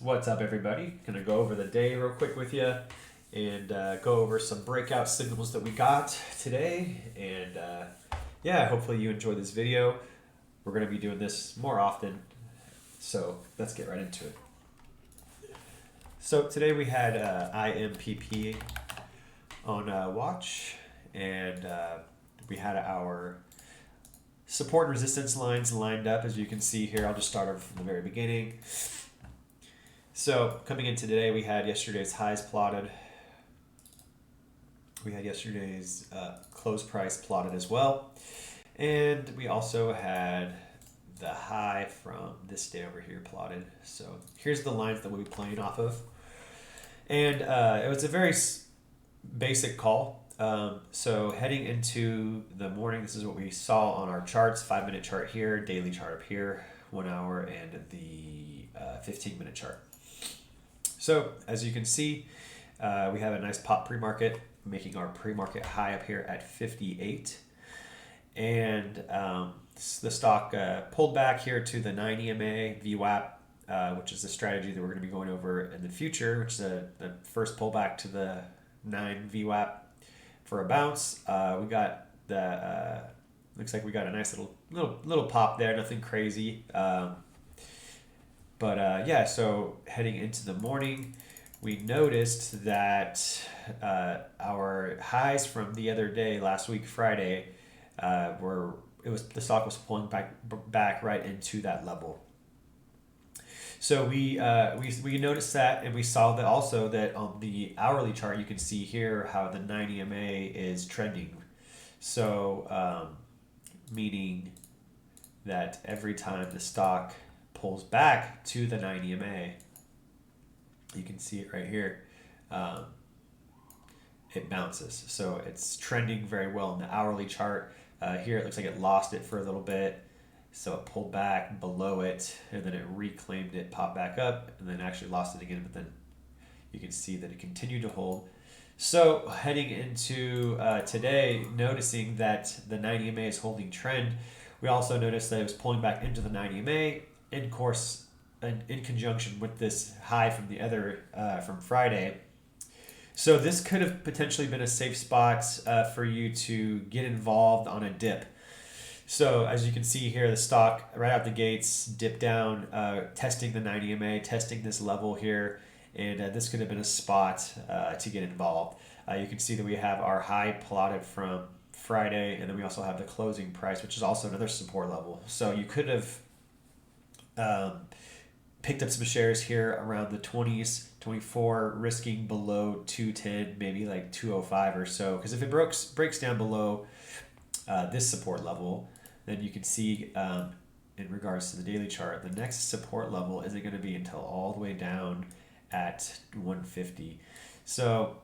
What's up, everybody? Gonna go over the day real quick with you and go over some breakout signals that we got today. And yeah, hopefully you enjoyed this video. We're gonna be doing this more often, so let's get right into it. So today we had IMPP on watch, and we had our support and resistance lines lined up, as you can see here. I'll just start over from the very beginning. So coming into today, we had yesterday's highs plotted. We had yesterday's close price plotted as well. And we also had the high from this day over here plotted. So here's the lines that we'll be playing off of. And it was a very basic call. So heading into the morning, this is what we saw on our charts. 5-minute chart here, daily chart up here, 1 hour, and the 15-minute chart. So as you can see, we have a nice pop pre-market, making our pre-market high up here at 58. And the stock pulled back here to the 9 EMA VWAP, which is a strategy that we're going to be going over in the future, which is the first pullback to the 9 VWAP for a bounce. We got the looks like we got a nice little pop there, nothing crazy. But yeah, so heading into the morning, we noticed that our highs from the other day, last week Friday, the stock was pulling back right into that level. So we noticed that, and we saw that also that on the hourly chart, you can see here how the 9 EMA is trending. So meaning that every time the stock pulls back to the 9 EMA, you can see it right here, it bounces. So it's trending very well in the hourly chart. Here it looks like it lost it for a little bit, so it pulled back below it, and then it reclaimed it, popped back up, and then actually lost it again, but then you can see that it continued to hold. So heading into today, noticing that the 9 EMA is holding trend, we also noticed that it was pulling back into the 9 EMA, in course, in conjunction with this high from the other from Friday. So this could have potentially been a safe spot for you to get involved on a dip. So as you can see here, the stock right out the gates dipped down, testing the 9 EMA, testing this level here, and this could have been a spot to get involved. You can see that we have our high plotted from Friday, and then we also have the closing price, which is also another support level. So you could have picked up some shares here around the 20s, 24, risking below 210, maybe like 205 or so. Because if it breaks down below this support level, then you can see in regards to the daily chart, the next support level isn't going to be until all the way down at 150. So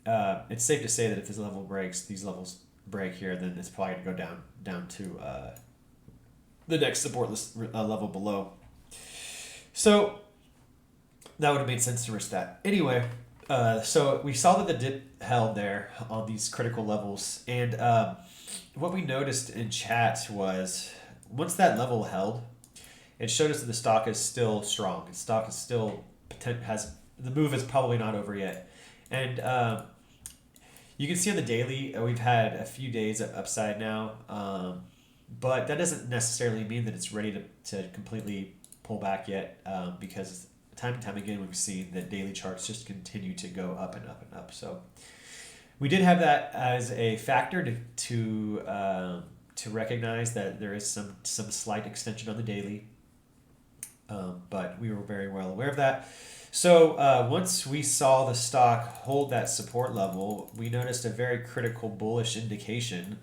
it's safe to say that if this level breaks, these levels break here, then it's probably going to go down to the next support level below. So that would have made sense to risk that. Anyway, so we saw that the dip held there on these critical levels, and what we noticed in chat was once that level held, it showed us that the stock is still strong. The stock is still the move is probably not over yet, and you can see on the daily we've had a few days of upside now, but that doesn't necessarily mean that it's ready to completely pull back yet, because time and time again we've seen that daily charts just continue to go up and up and up. So we did have that as a factor to recognize that there is some slight extension on the daily, but we were very well aware of that. So once we saw the stock hold that support level, we noticed a very critical bullish indication,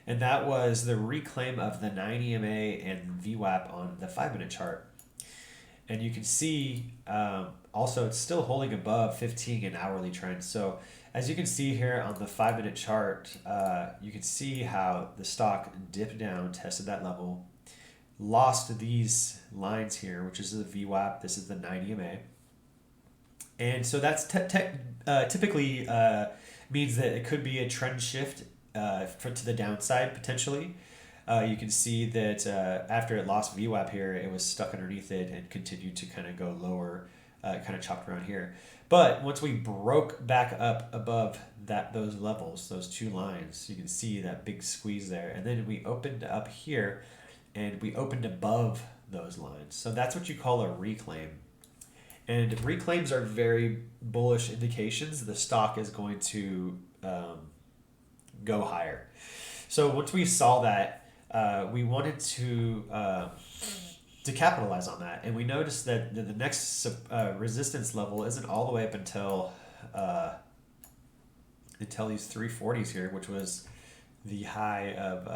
and that was the reclaim of the 9 EMA and VWAP on the 5-minute chart. And you can see also it's still holding above 15 in hourly trend. So as you can see here on the 5-minute chart, you can see how the stock dipped down, tested that level, lost these lines here, which is the VWAP, this is the 9 EMA. And so that's typically means that it could be a trend shift to the downside potentially. You can see that after it lost VWAP here, it was stuck underneath it and continued to kind of go lower kind of chopped around here. But once we broke back up above those levels, those two lines, you can see that big squeeze there. And then we opened up here and we opened above those lines. So that's what you call a reclaim. And reclaims are very bullish indications the stock is going to go higher. So once we saw that, we wanted to capitalize on that, and we noticed that the next resistance level isn't all the way up until these 340s here, which was the high of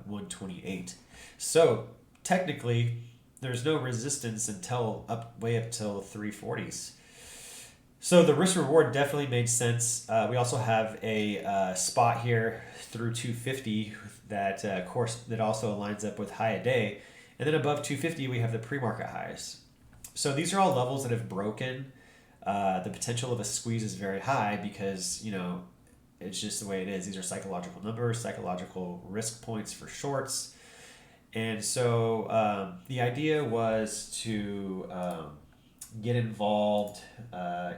128. So technically, there's no resistance until way up till 340s. So the risk reward definitely made sense. We also have a spot here through 250 that of course that also lines up with high a day, and then above 250 we have the pre-market highs. So these are all levels that have broken. The potential of a squeeze is very high because it's just the way it is. These are psychological numbers, psychological risk points for shorts. And so the idea was to get involved.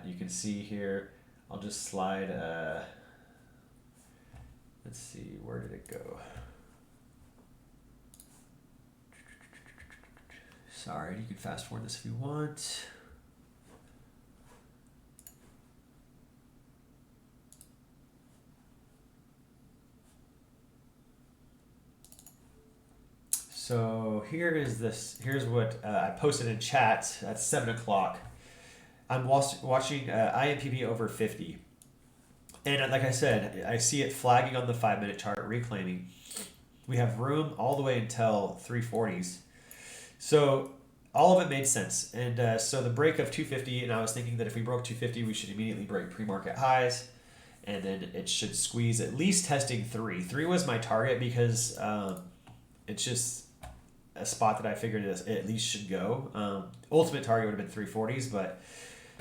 You can see here, I'll just slide, let's see, where did it go? Sorry, you can fast forward this if you want. So here's what I posted in chat at 7 o'clock. I'm watching IMPB over 50. And like I said, I see it flagging on the 5-minute chart, reclaiming. We have room all the way until 340s. So all of it made sense. And so the break of 250, and I was thinking that if we broke 250, we should immediately break pre-market highs. And then it should squeeze at least testing 3. 3 was my target because it's just a spot that I figured it at least should go. Ultimate target would have been 340s, but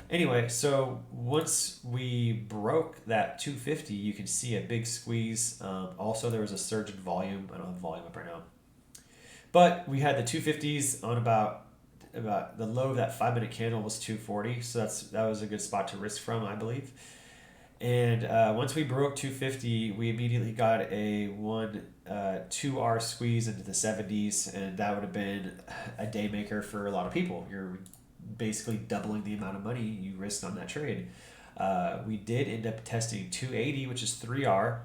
anyway, so once we broke that 250, you can see a big squeeze. Also, there was a surge in volume. I don't have volume up right now. But we had the 250s on about the low of that 5-minute candle was 240, so that was a good spot to risk from, I believe. And once we broke 250, we immediately got a 2R squeeze into the 70s, and that would have been a day maker for a lot of people. You're basically doubling the amount of money you risked on that trade. We did end up testing 280, which is 3R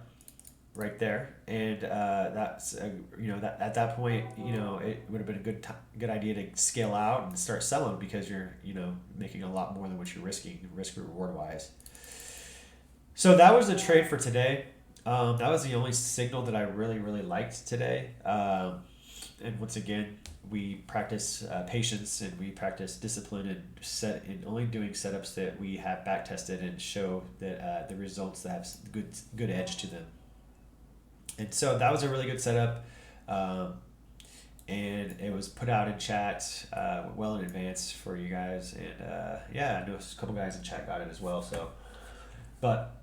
right there, and that's that at that point it would have been a good idea to scale out and start selling because you're making a lot more than what you're risking risk reward wise. So that was the trade for today. That was the only signal that I really liked today. And once again, we practice patience and we practice discipline and only doing setups that we have back tested and show that the results that have good edge to them. And so that was a really good setup, and it was put out in chat well in advance for you guys. And yeah, I know a couple guys in chat got it as well. So, but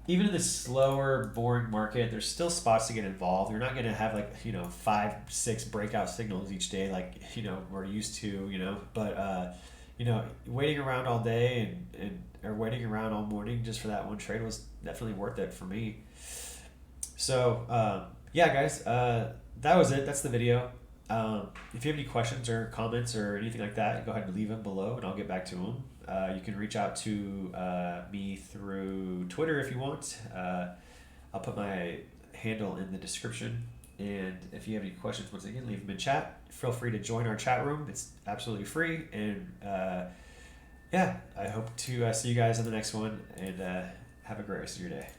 even in this slower, boring market, there's still spots to get involved. You're not going to have 5-6 breakout signals each day like we're used to. But waiting around all day or waiting around all morning just for that one trade was definitely worth it for me. So yeah, guys, that was it. That's the video. If you have any questions or comments or anything like that, go ahead and leave them below and I'll get back to them. You can reach out to me through Twitter if you want. I'll put my handle in the description. And if you have any questions, once again, leave them in chat. Feel free to join our chat room. It's absolutely free. And yeah, I hope to see you guys in the next one. And have a great rest of your day.